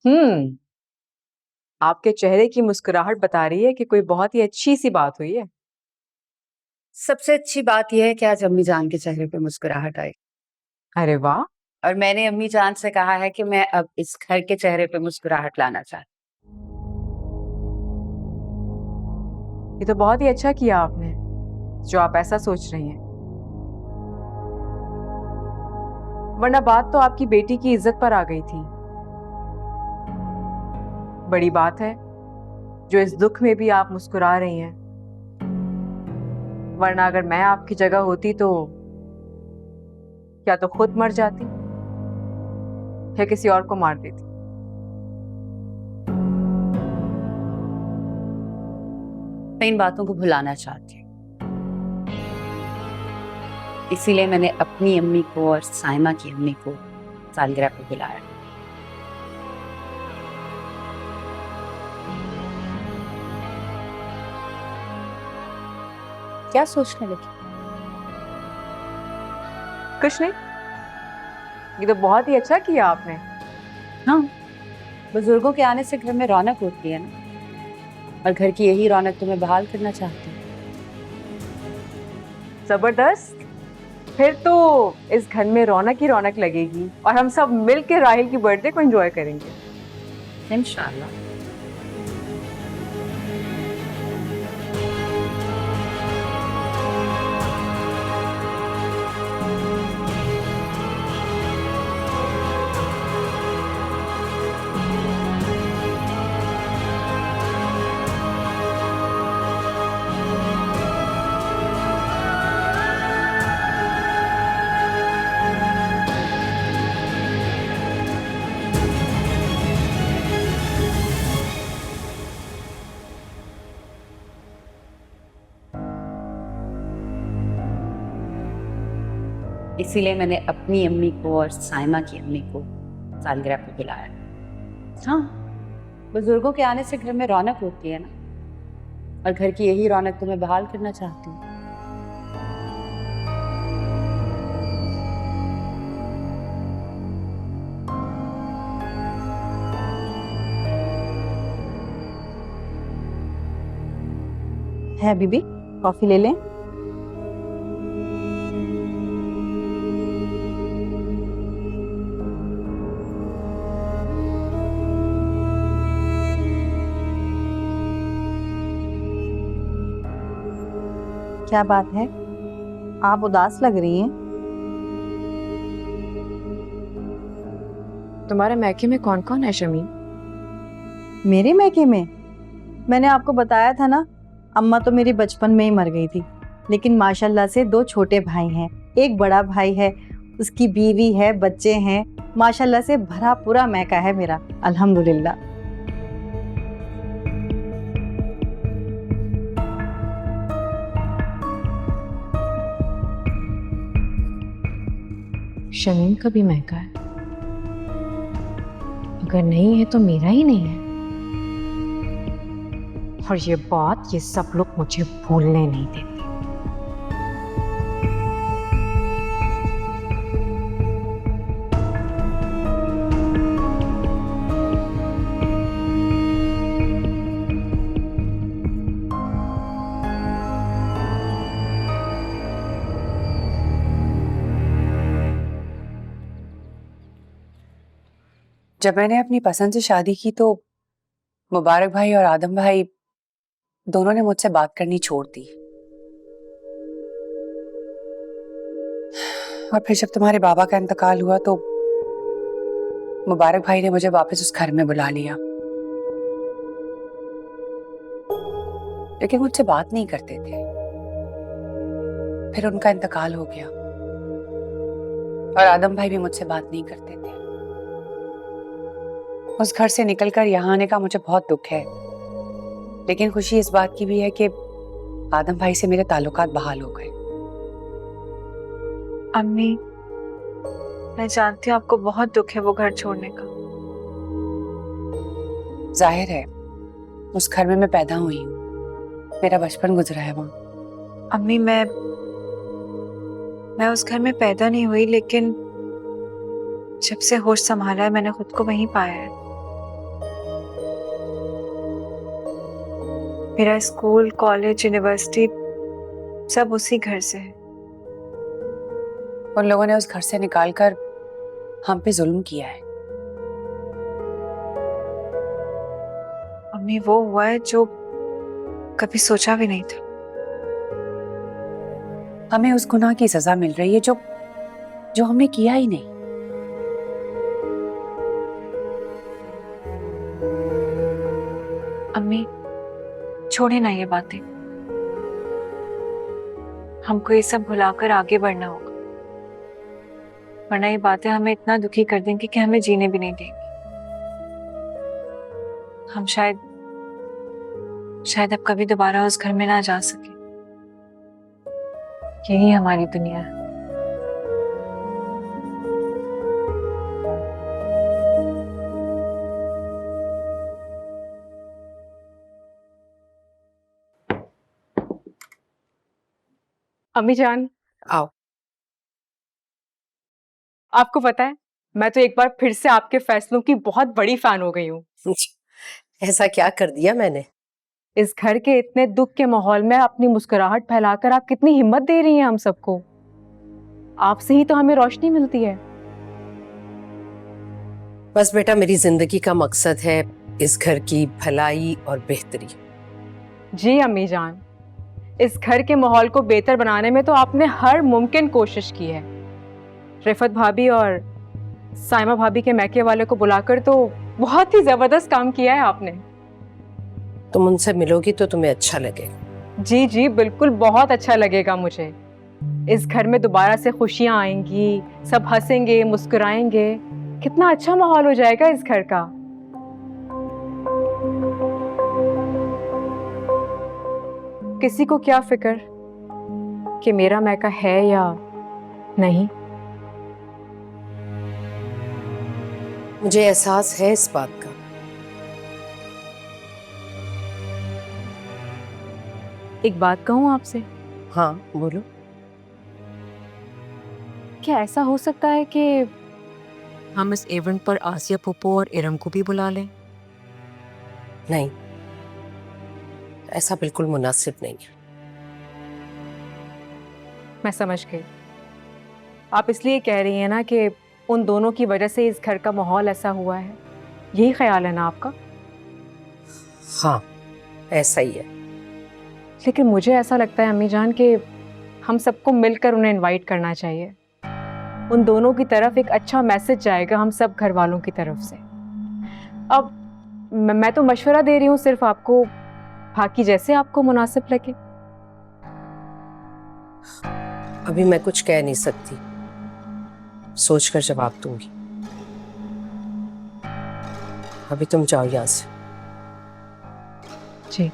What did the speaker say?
हम्म। आपके चेहरे की मुस्कुराहट बता रही है कि कोई बहुत ही अच्छी सी बात हुई है। सबसे अच्छी बात यह है कि आज अम्मी जान के चेहरे पे मुस्कुराहट आई। अरे वाह। और मैंने अम्मी जान से कहा है कि मैं अब इस घर के चेहरे पे मुस्कुराहट लाना चाहती ये तो बहुत ही अच्छा किया आपने, जो आप ऐसा सोच रही हैं। वरना बात तो आपकी बेटी की इज्जत पर आ गई थी। बड़ी बात है जो इस दुख में भी आप मुस्कुरा रही हैं। वरना अगर मैं आपकी जगह होती तो या तो खुद मर जाती या किसी और को मार देती। मैं इन बातों को भुलाना चाहती हूँ, इसीलिए मैंने अपनी अम्मी को और साइमा की अम्मी को सालगिरह पे बुलाया। क्या सोचने लगी? कुछ नहीं, ये तो बहुत ही अच्छा किया आपने। हाँ, बुजुर्गों के आने से घर में रौनक होती है ना, और घर की यही रौनक तो मैं बहाल करना चाहती हूँ। जबरदस्त। फिर तो इस घर में रौनक ही रौनक लगेगी और हम सब मिल के राहिल की बर्थडे को एंजॉय करेंगे। इंशाल्लाह। इसीलिए मैंने अपनी अम्मी को और साइमा की अम्मी को सालगिरह पे बुलाया। हाँ, बुजुर्गों के आने से घर में रौनक होती है ना, और घर की यही रौनक तो मैं बहाल करना चाहती हूँ। है बीबी, कॉफी ले लें? क्या बात है, आप उदास लग रही हैं? तुम्हारे मैके में कौन कौन है शमी? मेरे मैके में? मैंने आपको बताया था ना, अम्मा तो मेरी बचपन में ही मर गई थी, लेकिन माशाल्लाह से दो छोटे भाई हैं, एक बड़ा भाई है, उसकी बीवी है, बच्चे हैं। माशाल्लाह से भरा पूरा मैका है मेरा, अल्हम्दुलिल्लाह। शमीम का भी महका है? अगर नहीं है तो मेरा ही नहीं है। और ये बात ये सब लोग मुझे भूलने नहीं देते। जब मैंने अपनी पसंद से शादी की तो मुबारक भाई और आदम भाई दोनों ने मुझसे बात करनी छोड़ दी। और फिर जब तुम्हारे बाबा का इंतकाल हुआ तो मुबारक भाई ने मुझे वापस उस घर में बुला लिया, लेकिन मुझसे बात नहीं करते थे। फिर उनका इंतकाल हो गया और आदम भाई भी मुझसे बात नहीं करते थे। उस घर से निकलकर यहाँ आने का मुझे बहुत दुख है, लेकिन खुशी इस बात की भी है कि आदम भाई से मेरे ताल्लुकात बहाल हो गए। अम्मी, मैं जानती हूँ आपको बहुत दुख है वो घर छोड़ने का। जाहिर है, उस घर में मैं पैदा हुई हूँ, मेरा बचपन गुजरा है वहां। अम्मी, मैं उस घर में पैदा नहीं हुई, लेकिन जब से होश संभाला है मैंने खुद को वहीं पाया है। मेरा स्कूल, कॉलेज, यूनिवर्सिटी सब उसी घर से है। उन लोगों ने उस घर से निकालकर हम पे जुल्म किया है। अम्मी, वो हुआ है जो कभी सोचा भी नहीं था। हमें उस गुनाह की सजा मिल रही है जो जो हमने किया ही नहीं। अम्मी, छोड़े ना ये बातें। हमको ये सब भुलाकर आगे बढ़ना होगा, वरना ये बातें हमें इतना दुखी कर देंगी कि हमें जीने भी नहीं देंगी। हम शायद अब कभी दोबारा उस घर में ना जा सके। यही हमारी दुनिया है। अम्मी जान, आओ। आपको पता है मैं तो एक बार फिर से आपके फैसलों की बहुत बड़ी फैन हो गई हूँ। ऐसा क्या कर दिया मैंने? इस घर के इतने दुख के माहौल में अपनी मुस्कुराहट फैलाकर आप कितनी हिम्मत दे रही हैं हम सबको। आपसे ही तो हमें रोशनी मिलती है। बस बेटा, मेरी जिंदगी का मकसद है इस घर की भलाई और बेहतरी। जी अम्मी जान, इस घर के माहौल को बेहतर बनाने में तो आपने हर मुमकिन कोशिश की है। रिफत भाभी और साइमा भाभी के मैके वाले को बुलाकर तो बहुत ही जबरदस्त काम किया है आपने। तुम उनसे मिलोगी तो तुम्हें अच्छा लगेगा। जी जी बिल्कुल, बहुत अच्छा लगेगा मुझे। इस घर में दोबारा से खुशियां आएंगी, सब हंसेंगे, मुस्कुराएंगे, कितना अच्छा माहौल हो जाएगा इस घर का। किसी को क्या फिक्र कि मेरा मैका है या नहीं। मुझे एहसास है इस बात का। एक बात कहूँ आपसे? हाँ बोलो। क्या ऐसा हो सकता है कि हम इस इवेंट पर आसिया पुप्पो और इरम को भी बुला लें? नहीं, ऐसा बिल्कुल मुनासिब नहीं है। मैं समझ गई। आप इसलिए कह रही हैं ना कि उन दोनों की वजह से इस घर का माहौल ऐसा हुआ है, यही ख्याल है ना आपका? हाँ, ऐसा ही है। लेकिन मुझे ऐसा लगता है अम्मी जान कि हम सबको मिलकर उन्हें इनवाइट करना चाहिए। उन दोनों की तरफ एक अच्छा मैसेज जाएगा हम सब घर वालों की तरफ से। अब मैं तो मशवरा दे रही हूँ सिर्फ आपको, बाकी जैसे आपको मुनासिब लगे। अभी मैं कुछ कह नहीं सकती, सोचकर जवाब दूंगी। अभी तुम जाओ यहाँ से। जी।